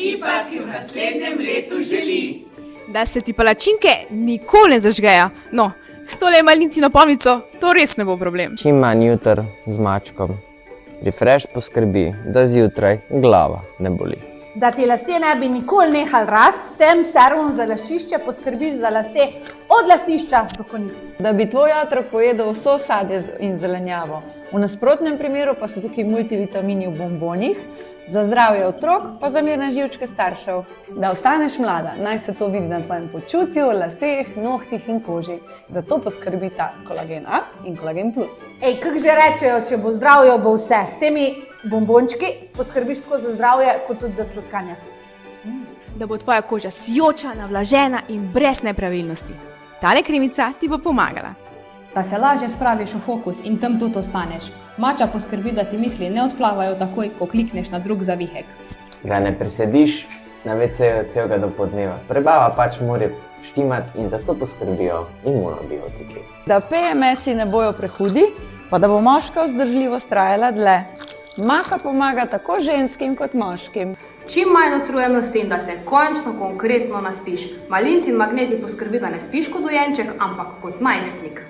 Ekipa ti v naslednjem letu želi, da se ti palačinke nikoli ne zažgejo. No, s tole malincino pomico to res ne bo problem. Čim manj jutr z mačkom. Refresh poskrbi, da zjutraj glava ne boli. Da ti lasje ne bi nikoli nehali rast, s tem serumom za lasišče poskrbiš za lase od lasišča do konic. Da bi tvoj otrok pojedel vso sadje in zelenjavo. V nasprotnem primeru pa so tukaj multivitamini v bombonih, za zdravje otrok pa za mirne živčke staršev. Da ostaneš mlada, naj se to vidi na tvojem počutju, laseh, nohtih in koži. Zato poskrbi ta kolagen A in kolagen plus. Ej, kak že rečejo, če bo zdravje, bo vse. S temi bombončki poskrbiš tako za zdravje, kot tudi za sladkanje. Da bo tvoja koža sijoča, navlažena in brez nepravilnosti. Tale kremica ti bo pomagala. Da se lažje spraviš v fokus in tam tudi ostaneš. Mača poskrbi, da ti misli ne odplavajo takoj, ko klikneš na drug zavihek. Da ne presediš na WC-ju celega do podneva. Prebava pač mora štimati in zato poskrbijo imunobiotiki. Da PMS-i ne bojo prehudi, pa da bo moška vzdržljivost trajala dlje. Maka pomaga tako ženskim kot moškim. Čim manj utrujenosti in da se končno konkretno naspiš. Malinci in magnezij poskrbi, da ne spiš kot dojenček, ampak kot najstnik.